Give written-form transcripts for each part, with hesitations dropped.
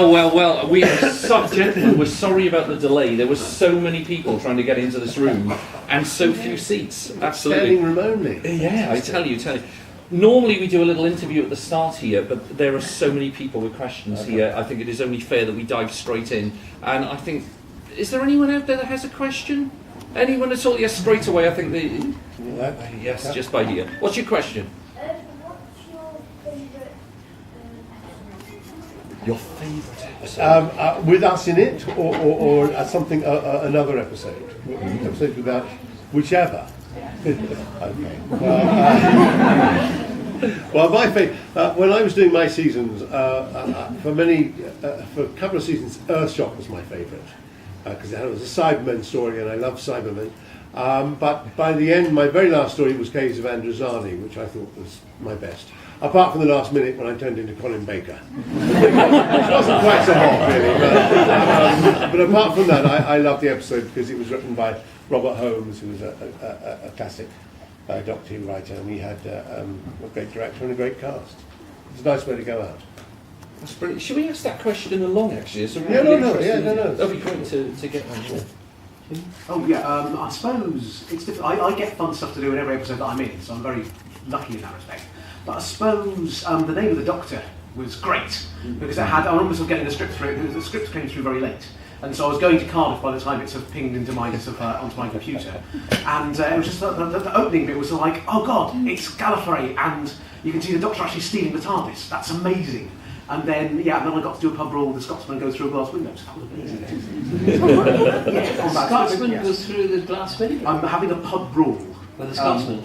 Well. We are gentlemen, we're sorry about the delay. There were so many people trying to get into this room, and so few seats. Absolutely. Standing room only. Yeah, I tell you. Normally we do a little interview at the start here, but there are so many people with questions here. I think it is only fair that we dive straight in. And I think, is there anyone out there that has a question? Anyone at all? Yes, straight away. I think yes, just by here. What's your question? What's your favourite episode? Your favourite episode? With us in it, or something, another episode? Episode without, whichever. Okay. Well, my favourite, when I was doing my seasons, for a couple of seasons, Earthshock was my favourite. Because it was a Cybermen story, and I love Cybermen. But by the end, my very last story was Caves of Androzani, which I thought was my best. Apart from the last minute when I turned into Colin Baker. Which wasn't quite so hot, really. But apart from that, I loved the episode because it was written by Robert Holmes, who was a classic Doctor Who writer, and we had a great director and a great cast. It's a nice way to go out. That's brilliant. Should we ask that question in the long, actually? It's a No. That'd be great to get one. I suppose it's different. I get fun stuff to do in every episode that I'm in, so I'm very lucky in that respect. But I suppose the name of the Doctor was great because I remember sort of getting the script through. The script came through very late, and so I was going to Cardiff by the time it sort of pinged into my onto my computer, and it was just the opening bit was like, oh god, it's Gallifrey, and you can see the Doctor actually stealing the TARDIS. That's amazing. And then I got to do a pub crawl. The Scotsman goes through a glass window. So that was amazing. Scotsman goes through the glass window. I'm having a pub brawl with a Scotsman.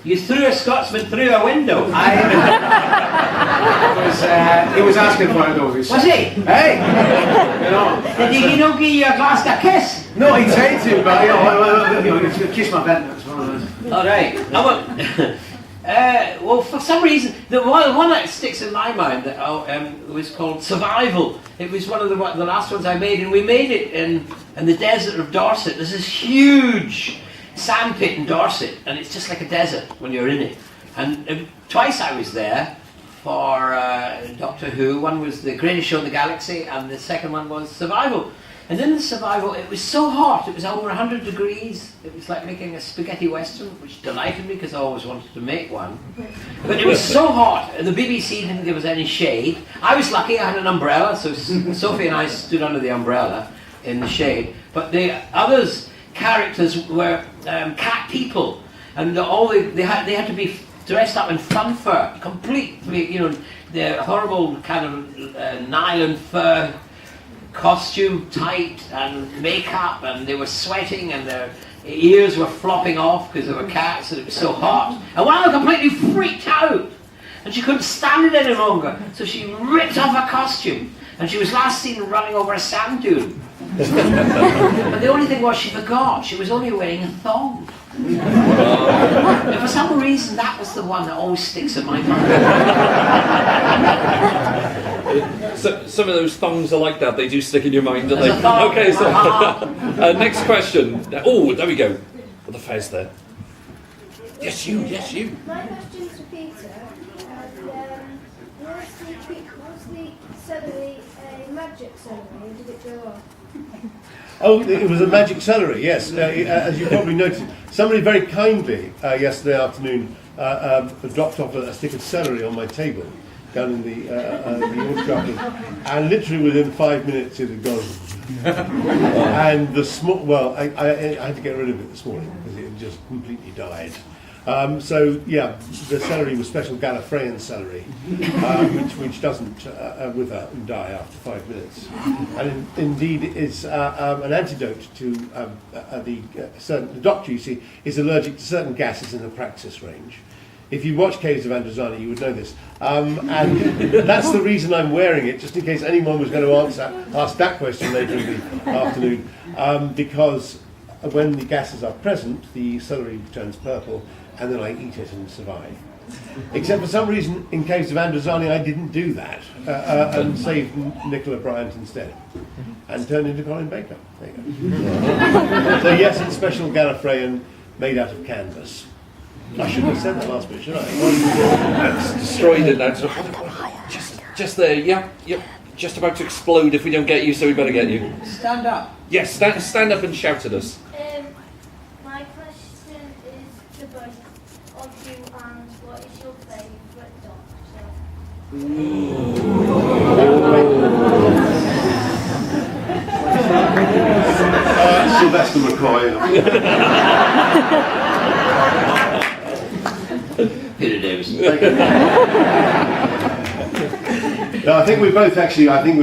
You threw a Scotsman through a window. He was asking for it, though. Was he? Hey! Did he not give you a glass to kiss? No, he tried to, but he kiss my vent. All right. Well, for some reason, the one that sticks in my mind was called Survival. It was one of the last ones I made, and we made it in the desert of Dorset. There's this huge sand pit in Dorset, and it's just like a desert when you're in it. And twice I was there for Doctor Who. One was The Greatest Show in the Galaxy, and the second one was Survival. And in the Survival, it was so hot, it was over 100 degrees. It was like making a spaghetti western, which delighted me because I always wanted to make one. But it was so hot, and the BBC didn't give us any shade. I was lucky, I had an umbrella, so Sophie and I stood under the umbrella in the shade. But the others, characters were cat people, and they had to be dressed up in fun fur, completely, the horrible kind of nylon fur costume, tight, and makeup, and they were sweating, and their ears were flopping off because they were cats, and it was so hot. And one of them completely freaked out, and she couldn't stand it any longer, so she ripped off her costume, and she was last seen running over a sand dune. But the only thing was she forgot she was only wearing a thong. And for some reason that was the one that always sticks in my mind. So, some of those thongs are like that, they do stick in your mind, don't they? Okay, so next question. Oh, there we go. With the fez there. Yes, you. My question's to Peter. Was the celery a magic celery, or did it go off? Oh, it was a magic celery, yes. As you probably noticed, somebody very kindly yesterday afternoon dropped off a stick of celery on my table down in the orchard, and literally within 5 minutes it had gone. And I had to get rid of it this morning because it had just completely died. The celery was special Gallifreyan celery, which doesn't wither and die after 5 minutes, and indeed it is an antidote to the Doctor, you see, is allergic to certain gases in the Praxis range. If you watch Caves of Androzani, you would know this, and that's the reason I'm wearing it, just in case anyone was going to ask that question later in the afternoon, because when the gases are present, the celery turns purple, and then I eat it and survive. Except for some reason, in Caves of Androzani, I didn't do that, and saved Nicola Bryant instead, and turned into Colin Baker. There you go. So yes, it's special Gallifreyan made out of canvas. I shouldn't have said that last bit, should I? That's destroyed it. That's just there. Yeah. just about to explode if we don't get you, so we better get you. Stand up. Yes, stand up and shout at us. My question is to both of you, and what is your favourite doctor? Sylvester McCoy. Peter Davison. No, I think we both actually. I think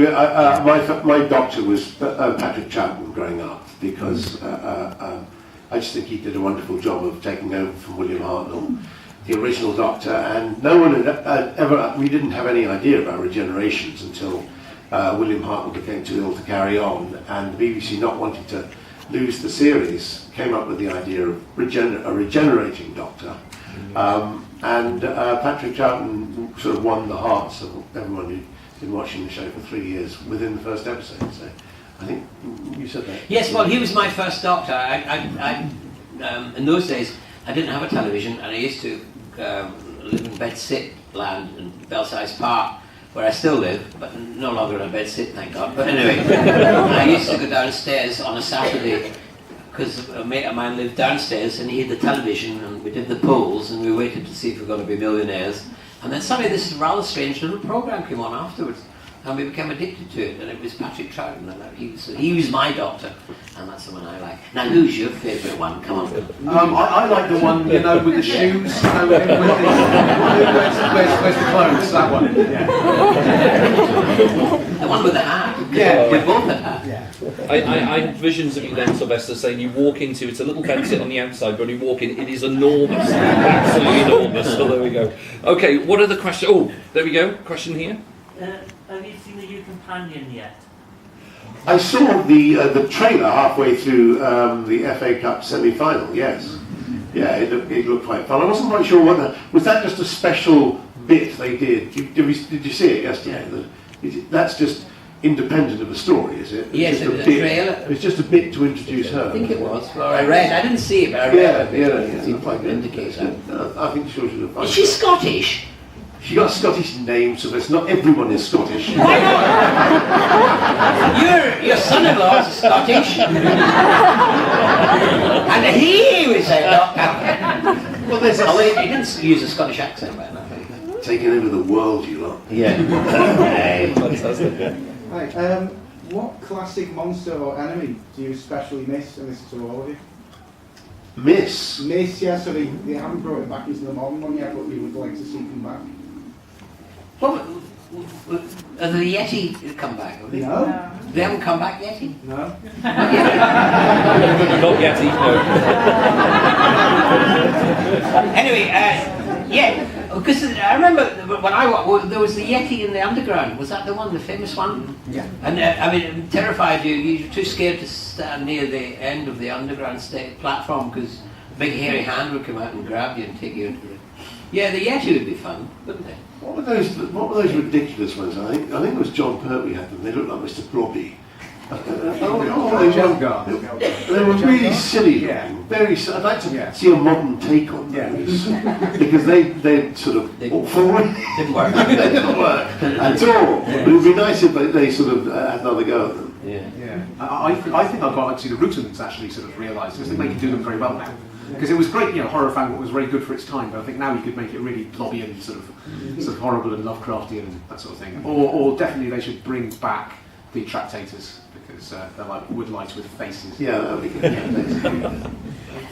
my doctor was Patrick Chapman growing up, because I just think he did a wonderful job of taking over from William Hartnell, the original doctor. And no one had ever. We didn't have any idea about regenerations until William Hartnell became too ill to carry on, and the BBC, not wanting to lose the series, came up with the idea of a regenerating doctor. And Patrick Troughton sort of won the hearts of everyone who'd been watching the show for 3 years within the first episode. So I think you said that. Yes, well, he was my first doctor. In those days, I didn't have a television, and I used to live in Bedsit land in Belsize Park, where I still live, but no longer in a bedsit, thank God. But anyway, I used to go downstairs on a Saturday, because a mate of mine lived downstairs and he had the television, and we did the polls and we waited to see if we were going to be millionaires. And then suddenly this rather strange little program came on afterwards, and we became addicted to it, and it was Patrick Troughton, and he was my doctor, and that's the one I like. Now, who's your favourite one? Come on. I like the one, with the shoes, where's the clothes, that one. Yeah. The one with the hat. Yeah. We both had hat. Yeah. I had visions of you then, Sylvester, saying you walk into, it's a little bedsit on the outside, but when you walk in, it is enormous. Absolutely enormous. So there we go. Okay, what are the questions? Oh, there we go. Question here. Have you seen the New Companion yet? I saw the trailer halfway through the FA Cup semi-final. Yes, yeah, it looked quite fun. I wasn't quite sure was that just a special bit they did. Did you see it yesterday? That's just independent of the story, is it? Yes, it was a trailer. It's just a bit to introduce her. I think it was. Well, I read. I didn't see it, but I read. Yeah, It seemed quite good. Indicates that. I think she'll have fun. Is she Scottish? She got a Scottish name, so not everyone is Scottish. Why not? Your son-in-law is Scottish. And he was a doctor. Well, there's he didn't use a Scottish accent, but no. taking over the world, you lot. Yeah. Fantastic. Hi, what classic monster or enemy do you especially miss? And this is to all of you. Miss? Miss, yeah, so they haven't brought it back into the modern one yet, but we would like to see them back. Well, have the Yeti come back? Have they? No. They haven't come back, Yeti? No. Not yet, no. Anyway, yeah, because I remember when there was the Yeti in the underground. Was that the one, the famous one? Yeah. And it terrified you. You were too scared to stand near the end of the underground platform, because a big hairy hand would come out and grab you and take you into the... Yeah, the Yeti would be fun, wouldn't they? What were those ridiculous ones? I think it was John Pertwee had them. They looked like Mr. Blobby. They were really silly. Yeah. Very. I'd like to see a modern take on those because they sort of Didn't work. they didn't work at all. It would be nice if they sort of had another go at them. Yeah. I think I'd quite like to see the Rutons actually sort of realise, because I think they can do them very well now. Because it was great, horror fan was very good for its time, but I think now you could make it really blobby and sort of horrible and Lovecraftian and that sort of thing. Or definitely they should bring back the Tractators, because they're like woodlights with faces. Yeah, that would be good.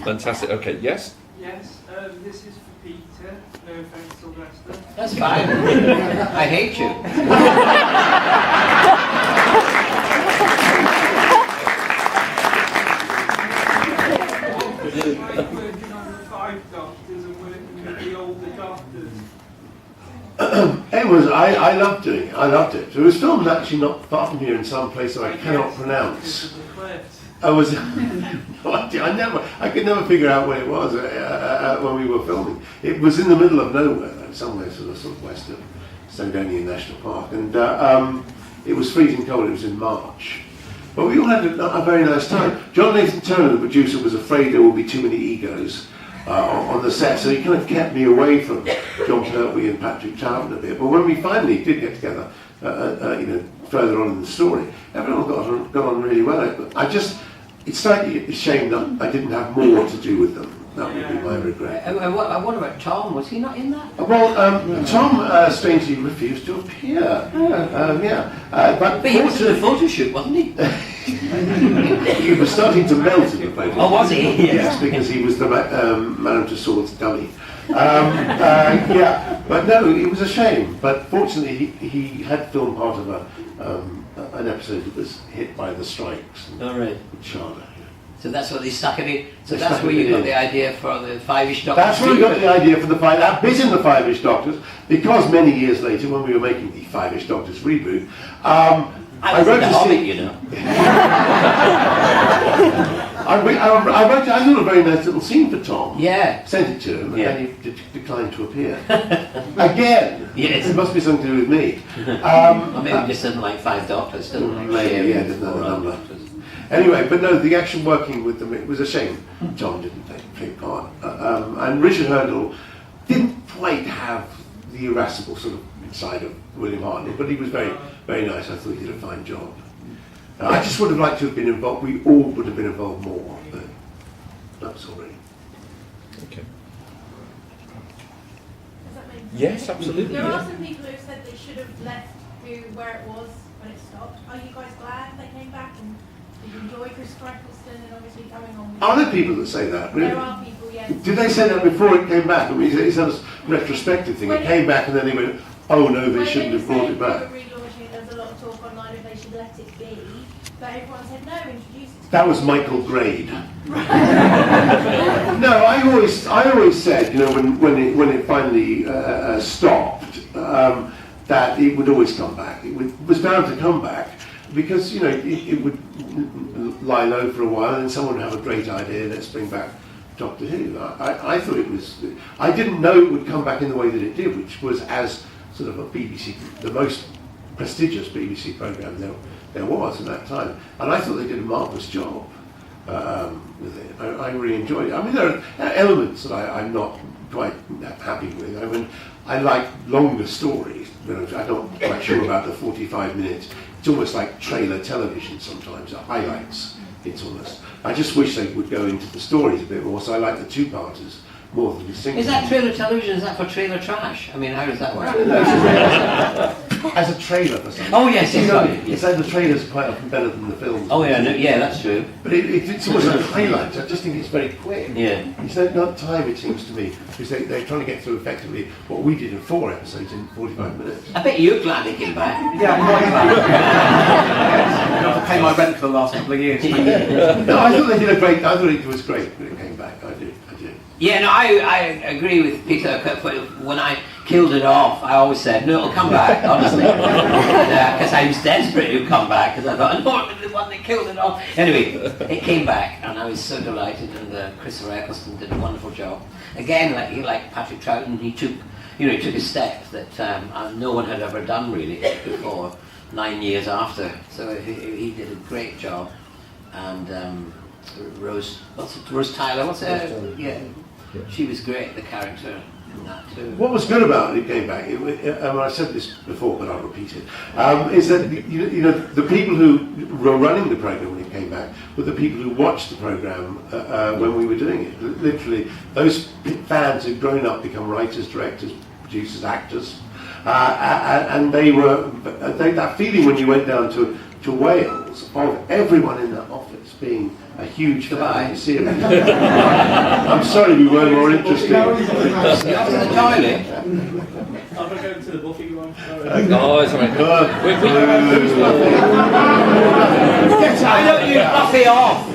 Fantastic. Okay, yes? Yes, this is for Peter. No offence, Sylvester. That's fine. I hate you. Like working on the 5 doctors and working with the older doctors. I loved doing it. I loved it. It was filmed actually not far from here in some place that I cannot pronounce. I could never figure out where it was when we were filming. It was in the middle of nowhere, though, somewhere sort of west of Snowdonia National Park, and it was freezing cold. It was in March, but we all had a very nice time. John Nathan Turner, the producer, was afraid there would be too many egos on the set, so he kind of kept me away from John Pertwee and Patrick Troughton a bit. But when we finally did get together, further on in the story. Everyone got on really well. It's slightly a shame that I didn't have more to do with them. That would be my regret. And what about Tom? Was he not in that? Well, Tom strangely refused to appear. But he was in the photo shoot, wasn't he? he was starting to melt in the photo. Oh, was he? Yes, because he was the Man of Tussauds dummy. But no, it was a shame. But fortunately, he had filmed part of an episode that was hit by the strikes. All right. Charlotte. So that's what they stuck it in. So that's where you got the idea for the Five-ish Doctors. That's where we got the idea for that bit in the Five-ish Doctors, because many years later, when we were making the Five-ish Doctors reboot, I wrote a Hobbit, scene. you know. I thought a very nice little scene for Tom. Yeah. Sent it to him, and Yeah. then he declined to appear. Again. Yes. It must be something to do with me. Or maybe he just didn't like Five Doctors, didn't like Maybe, Sherry yeah, and didn't know four the other number. doctors. Anyway, but no, the action working with them, it was a shame Tom didn't take part. And Richard Hurdle didn't quite have the irascible sort of side of William Hartnell, but he was very, very nice. I thought he did a fine job. I just would have liked to have been involved. We all would have been involved more, but that was all right. Okay. Does that make sense? Yes, absolutely. There yeah. are some people who have said they should have left where it was when it stopped. Are you guys glad they came back and did you enjoy Christopher Eccleston and obviously going on? Are there people that say that? Really? There are people, yes. Did they say that before it came back? I mean, it's a retrospective thing. It came back and then they went, oh no, they shouldn't have brought it back. When they were relaunching it, there was a lot of talk online if they should let it be. But everyone said, no, introduce it. That was Michael Grade. No, I always said, you know, when it finally stopped, that it would always come back. It was bound to come back because, you know, it would lie low for a while and then someone would have a great idea, let's bring back Doctor Who. I thought it was, I didn't know it would come back in the way that it did, which was as sort of a BBC, the most prestigious BBC programme there was at that time. And I thought they did a marvellous job with it. I really enjoyed it. I mean, there are elements that I'm not quite happy with. I mean, I like longer stories. You know, I'm not quite sure about the 45 minutes. It's almost like trailer television sometimes, the highlights. It's almost. I just wish they would go into the stories a bit more, so I like the two-parters more than the single. Is that trailer television? Is that for trailer trash? I mean, how does that work? As a trailer for something. Oh yes, You yes, know, yes. it's like the trailers are quite often better than the films. Oh yeah, no, yeah, that's true. But it's almost like highlights. I just think it's very quick. Yeah. It's not time, it seems to me, because they're trying to get through effectively what we did in 4 episodes in 45 minutes. I bet you're glad he came back. Yeah, I'm quite glad. I have to pay my rent for the last couple of years. No, I thought they did a great. I thought it was great when it came back. I did. Yeah, no, I agree with Peter. When I killed it off, I always said, no, it'll come back, honestly. Because I was desperate to come back, because I thought, no, I'm the one that killed it off. Anyway, it came back, and I was so delighted, and Christopher Eccleston did a wonderful job. Again, like Patrick Troughton, he took a step that no one had ever done, really, before 9 years after. So he did a great job. And Rose Tyler, what's her? Yeah. She was great, the character in that too. What was good about it came back, I said this before, but I'll repeat it, is that you know the people who were running the programme when it came back were the people who watched the programme when we were doing it. Literally, those fans had grown up, become writers, directors, producers, actors, and they were that feeling when you went down to Wales of everyone in that office being a huge fan of the series. I'm sorry we weren't more interested. After the toilet. I'll go to the Buffy one. Oh, it's all right. Why don't you Buffy off?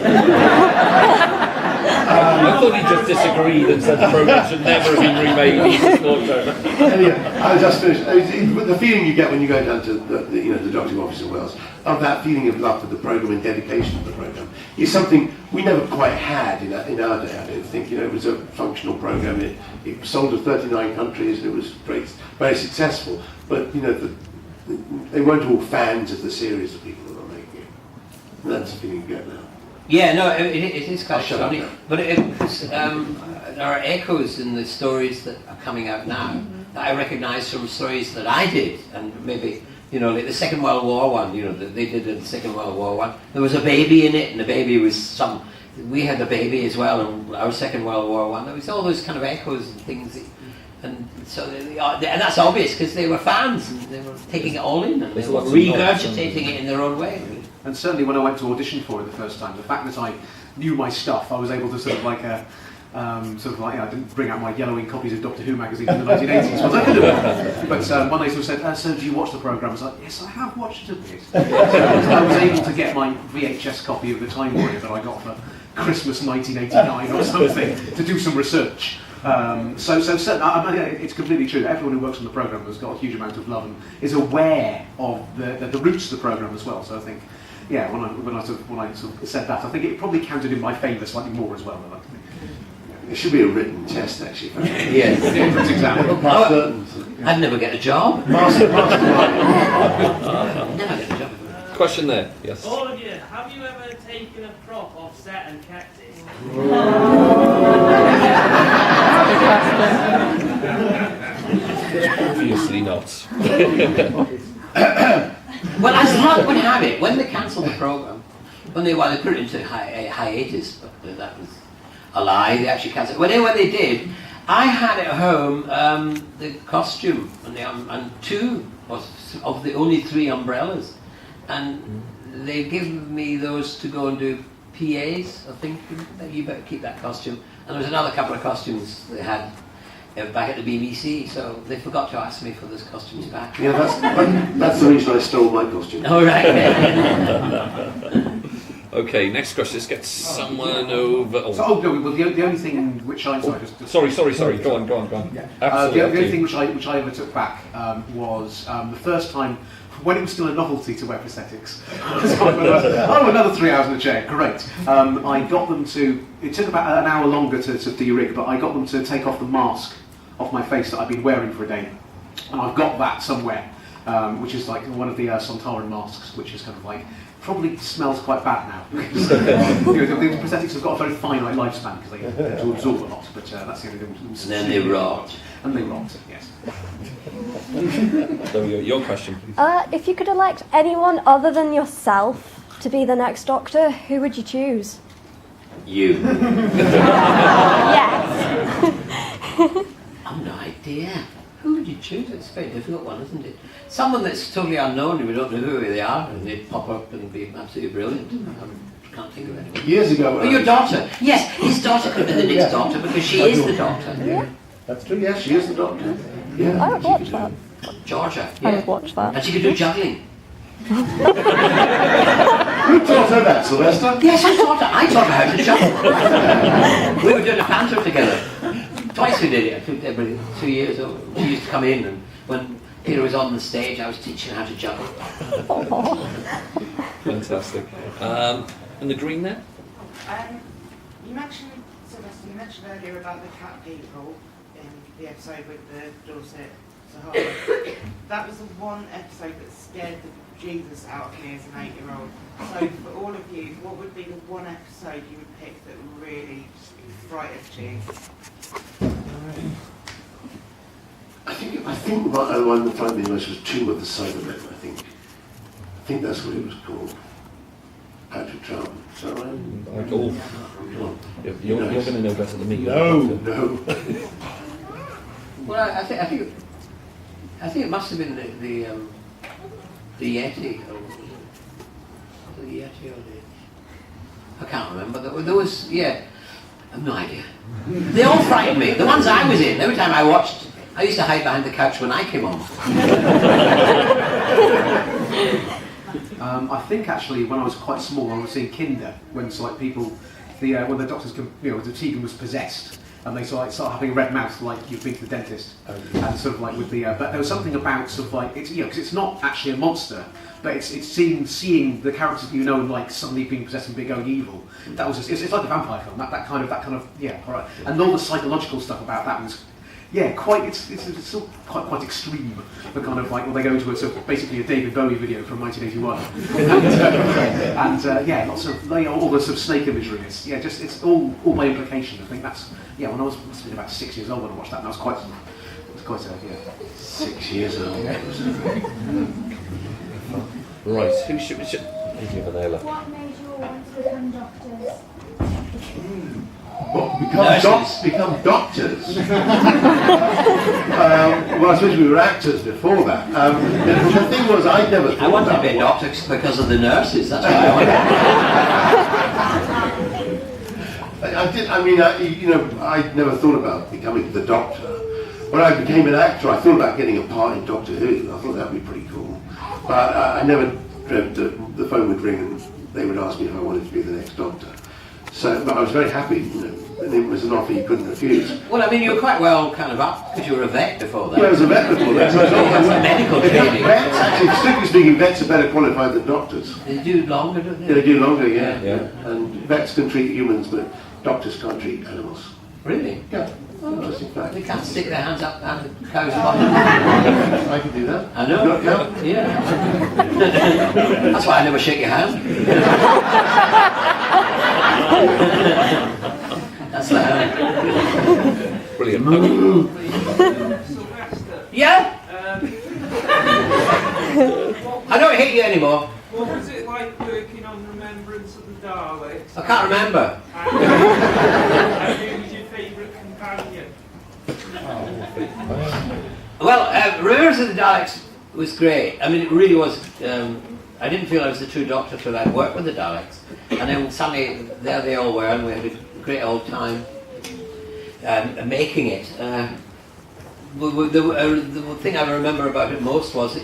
I thought he just disagreed and said the programme should never have been remade. Anyway, I just finished. The feeling you get when you go down to the docking office in Wales, of that feeling of love for the programme and dedication to the programme, is something we never quite had in our day. I don't think. It was a functional programme. It sold to 39 countries. And it was great, very successful. But they weren't all fans of the series, the people that were making it. And that's the feeling you get now. Yeah, no, it is quite Shut up funny. now. But there are echoes in the stories that are coming out now that I recognise from stories that I did, and maybe You know, like the Second World War one, you know, they did the Second World War one. There was a baby in it, and the baby was we had a baby as well in our Second World War one. There was all those kind of echoes and things. And so, and that's obvious because they were fans and they were taking it all in and they were regurgitating it in their own way. And certainly when I went to audition for it the first time, the fact that I knew my stuff, I was able to sort of like I didn't bring out my yellowing copies of Doctor Who magazine in the 1980s, but I could have. But when they sort of said, "So do you watch the programme?" I was like, "Yes, I have watched it a bit." I was able to get my VHS copy of the Time Warrior that I got for Christmas 1989 or something to do some research. So it's completely true. Everyone who works on the programme has got a huge amount of love and is aware of the roots of the programme as well. So I think, yeah, when I sort of said that, I think it probably counted in my favour slightly more as well. It should be a written test, actually. Yes, the entrance exam. I'd never get a job. Master Never get a job. Question there, yes. All of you, have you ever taken a prop off set and kept it? Obviously not. Well, as luck would have it, when they cancelled the programme, when they put it into hiatus, but that was a lie, they actually cancelled it. When they did, I had at home the costume and two of the only 3 umbrellas. And they've given me those to go and do PAs. I think that you better keep that costume. And there was another couple of costumes they had back at the BBC, so they forgot to ask me for those costumes back. Yeah, that's the reason I stole my costume. All right. Okay, next question. Let's get someone over. Oh. So, the only thing which I Sorry. Go on. Yeah. Absolutely. The only thing which I ever took back was the first time when it was still a novelty to wear prosthetics. Another 3 hours in the chair, great. I got them to. It took about an hour longer to de-rig, but I got them to take off the mask off my face that I've been wearing for a day, and I've got that somewhere, which is like one of the Sontaran masks, which is kind of like. Probably smells quite bad now because the prosthetics have got a very finite lifespan because they have to absorb a lot. But that's the only thing. And then they rot. And they rot. Yes. So your question, please. If you could elect anyone other than yourself to be the next Doctor, who would you choose? You. Yes. I've no idea. Who would you choose? It's a very difficult one, isn't it? Someone that's totally unknown and we don't know who they are, and they'd pop up and be absolutely brilliant. I can't think of anyone. Years ago... Oh, your daughter. Yes, his daughter could be the next Doctor because she is the Doctor. Yeah. That's true, yes, she is the Doctor. Yeah. I would watch that. Georgia. I would watch that. And she could do juggling. Who taught her that, Sylvester? Yes, I taught her how to juggle. We were doing a panto together. Twice we did it. I think every 2 years. She used to come in, and when Peter was on the stage, I was teaching her how to juggle. Fantastic. And the green there? You mentioned, Sylvester, you mentioned earlier about the cat people in the episode with the Dorset Sahara. That was the one episode that scared the Jesus out of me as an 8-year-old. So for all of you, what would be the one episode you would pick that really frightened you? I think the one that frightened me most was Tomb of the Cybermen, I think that's what it was called. Patrick Troughton. Is that right? You're going to know better than me. No. Well, I think it must have been the Yeti. The Yeti or I can't remember. There was, yeah. I have no idea. They all frightened me. The ones I was in, every time I watched, I used to hide behind the couch when I came on. I think actually when I was quite small, I was seeing Kinder when it's like people, when the doctors, the Tegan was possessed, and they sort of start having a red mouth like you've been to the dentist, and sort of like with the. But there was something about sort of like it's because it's not actually a monster, but it's seeing the characters that you know like suddenly being possessed and going evil. That was it's like the vampire film. That kind of yeah. All right, and all the psychological stuff about that was. Yeah, quite. It's still quite extreme. The kind of like, well, they go into basically a David Bowie video from 1981, and yeah, lots of all the sort of snake imagery. It's all by implication. I think that's when I must have been about 6 years old when I watched that, and I was quite 6 years old. Yeah. Right, who should we... Lady over there, look. What made you all want to become doctors? What, Nurses. become doctors? Well, I suppose we were actors before that. The thing was, I'd never thought I wanted to about be a what- doctor because of the nurses. That's why I wanted. I'd never thought about becoming the doctor. When I became an actor, I thought about getting a part in Doctor Who. I thought that'd be pretty cool. But I never dreamt that the phone would ring and they would ask me if I wanted to be the next Doctor. So, but I was very happy, and it was an offer you couldn't refuse. Well, I mean, you were quite well kind of up because you were a vet before that. Yeah, I was a vet before that. That's a medical training. Vets, actually, strictly speaking, vets are better qualified than doctors. They do longer, don't they? Yeah, they do longer, yeah. Yeah. And vets can treat humans, but doctors can't treat animals. Really? Yeah, interesting fact. They can't stick their hands up down the cow's bottom. I can do that. I know. Not now. Yeah. That's why I never shake your hand. That's the hand. Brilliant. Sylvester, Yeah? I don't hate you anymore. what was it like working on Remembrance of the Daleks? I can't remember. And who was your favourite companion? Well, Remembrance of the Daleks was great. I mean, it really was. I didn't feel I was the true Doctor till I'd worked with the Daleks. And then suddenly, there they all were, and we had a great old time making it. The thing I remember about it most was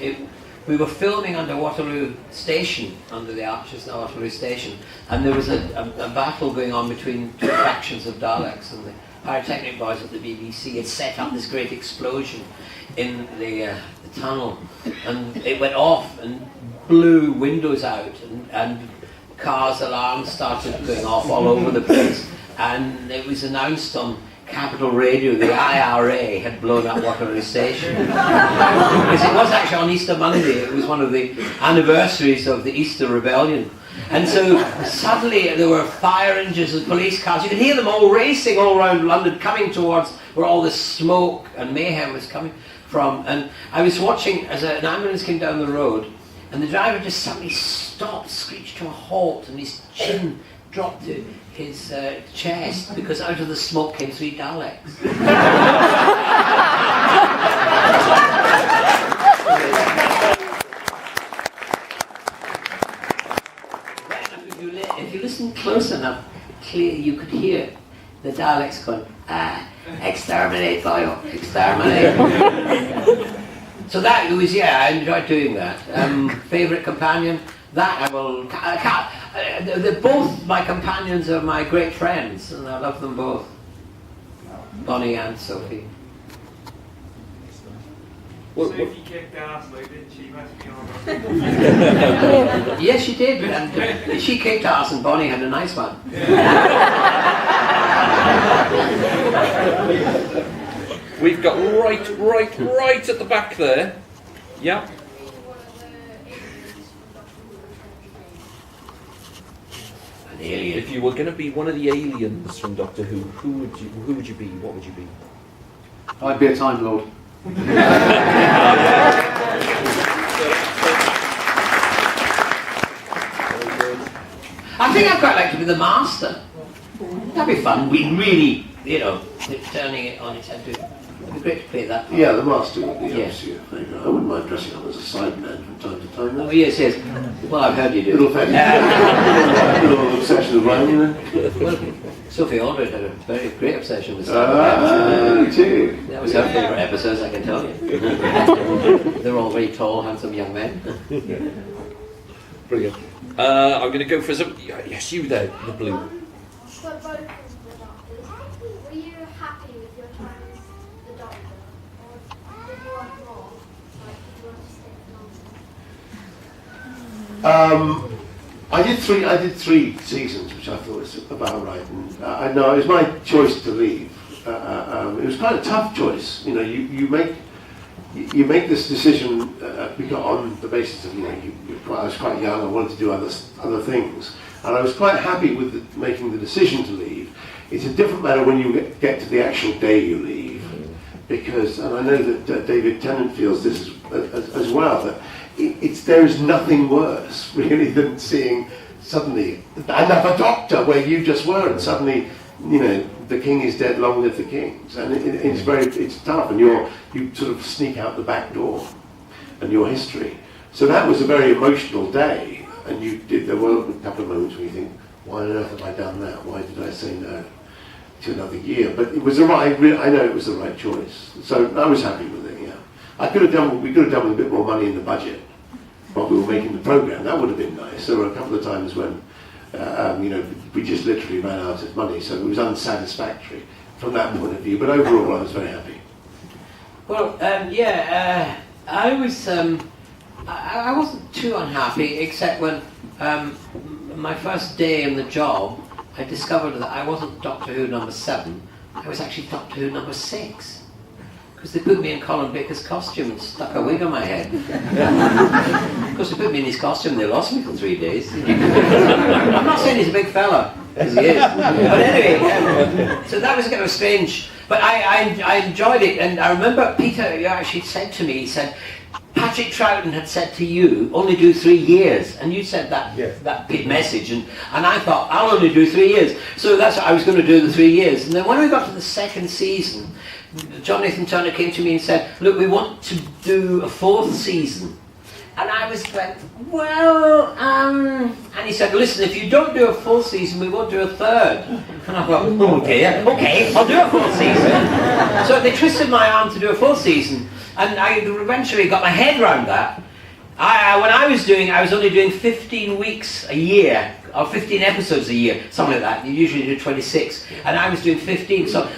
we were filming under Waterloo Station, under the arches of Waterloo Station, and there was a battle going on between two factions of Daleks, and the pyrotechnic boys at the BBC had set up this great explosion in the tunnel, and it went off and blew windows out, and cars' alarms started going off all over the place, and it was announced on Capital Radio the IRA had blown up Waterloo Station. Because it was actually on Easter Monday, it was one of the anniversaries of the Easter Rebellion. And so suddenly there were fire engines and police cars. You could hear them all racing all around London, coming towards where all this smoke and mayhem was coming from. And I was watching as an ambulance came down the road, and the driver just suddenly stopped, screeched to a halt, and his chin dropped to his chest because out of the smoke came 3 Daleks. If you listen close enough, clear, you could hear the Daleks going, exterminate, boy, exterminate. So that was, yeah, I enjoyed doing that. Favourite companion? That I will. Both my companions are my great friends, and I love them both. Bonnie and Sophie. Sophie kicked ass, though, didn't she? Must be honest. Yes, she did, and she kicked ass, and Bonnie had a nice one. We've got right at the back there. Yeah. An alien. If you were going to be one of the aliens from Doctor Who, who would you be? What would you be? I'd be a Time Lord. I think I'd quite like to be the Master. That'd be fun. We really, turning it on its head. It'd be great to play that. Yeah, the Master would be Yes. obviously a favourite. I wouldn't mind dressing up as a sideman from time to time. Oh, yes, yes. Well, I've heard you do. Little little obsession of mine, Well, Sophie Aldred had a very great obsession with Me too. That was her favourite episodes, I can tell you. They're all very tall, handsome young men. Brilliant. I'm going to go for some. Yes, you there, the blue. For both of the doctors, were you happy with your time as the doctor, or did you want more? Like, did you want to stay longer? I did three seasons, which I thought was about right. And I know it was my choice to leave. It was quite a tough choice. You make this decision on the basis of I was quite young. I wanted to do other things, and I was quite happy with making the decision to leave. It's a different matter when you get to the actual day you leave, because, and I know that David Tennant feels this as well, that there is nothing worse really than seeing suddenly another doctor where you just were, and suddenly, you know, the king is dead, long live the kings, and it's tough, and you sort of sneak out the back door, and your history. So that was a very emotional day, and there were a couple of moments where you think, why on earth have I done that? Why did I say no to another year? But it was the right. I know it was the right choice. So I was happy with it. Yeah, we could have done with a bit more money in the budget while we were making the program. That would have been nice. There were a couple of times when, you know, we just literally ran out of money, so it was unsatisfactory from that point of view. But overall, I was very happy. Well, I was. I wasn't too unhappy, except when my first day in the job, I discovered that I wasn't Doctor Who number 7, I was actually Doctor Who number 6. Because they put me in Colin Baker's costume and stuck a wig on my head. Of course, they put me in his costume and they lost me for 3 days. I'm not saying he's a big fella, because he is. But anyway, so that was kind of strange. But I enjoyed it, and I remember Peter actually said to me, he said, Patrick Troughton had said to you, only do 3 years, and you said that big message, and I thought, I'll only do 3 years. So that's what I was going to do, the 3 years. And then when we got to the second season, Jonathan Turner came to me and said, look, we want to do a 4th season. And I was like, well, and he said, listen, if you don't do a 4th season, we won't do a 3rd. And I thought, okay, I'll do a 4th season. So they twisted my arm to do a 4th season. And I eventually got my head around that. When I was only doing 15 weeks a year, or 15 episodes a year, something like that. You usually do 26, and I was doing 15. So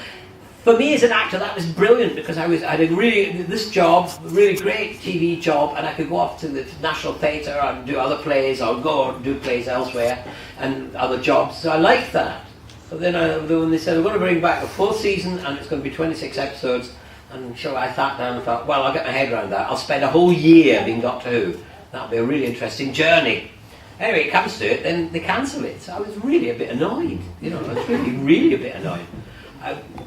for me as an actor, that was brilliant, because I had this job, a really great TV job, and I could go off to the National Theatre and do other plays, or go and do plays elsewhere, and other jobs. So I liked that. But then when they said, we're going to bring back a 4th season, and it's going to be 26 episodes, and so I sat down and thought, well, I'll get my head around that. I'll spend a whole year being Doctor Who. That'll be a really interesting journey. Anyway, it comes to it, then they cancel it. So I was really a bit annoyed. You know, I was really a bit annoyed.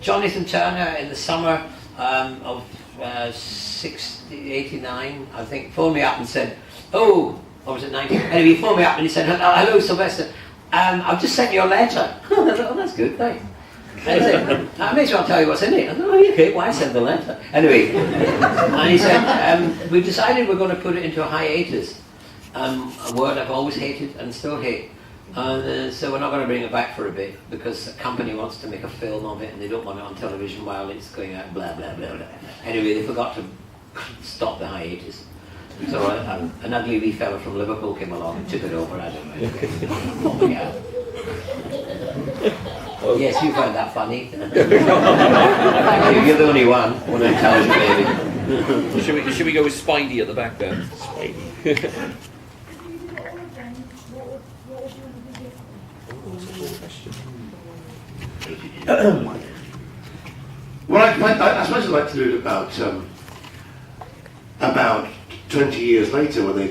Jonathan Turner in the summer of 89, I think, phoned me up and said, or was it 90? Anyway, he phoned me up and he said, hello, Sylvester. I've just sent you a letter. I thought, oh, that's good, thanks. And he said, I may as well tell you what's in it. I thought, oh, okay, why send the letter? Anyway, and he said, we've decided we're going to put it into a hiatus. A word I've always hated and still hate. So we're not going to bring it back for a bit, because the company wants to make a film of it and they don't want it on television while it's going out, blah, blah, blah, blah. Anyway, they forgot to stop the hiatus. So an ugly wee fella from Liverpool came along and took it over. I don't know. Oh, yeah. Yes, you found that funny. Thank you, you're the only one. What an intelligent baby. Should we go with Spidey at the back there? Spidey. Well, I suppose I'd like to do it about 20 years later, when they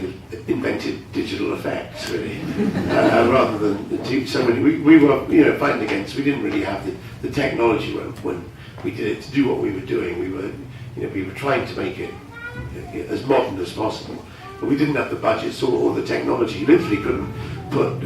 invented digital effects, really, rather than so many. We were, fighting against. We didn't really have the technology when we did it to do what we were doing. We were trying to make it as modern as possible, but we didn't have the budgets or the technology. You literally couldn't put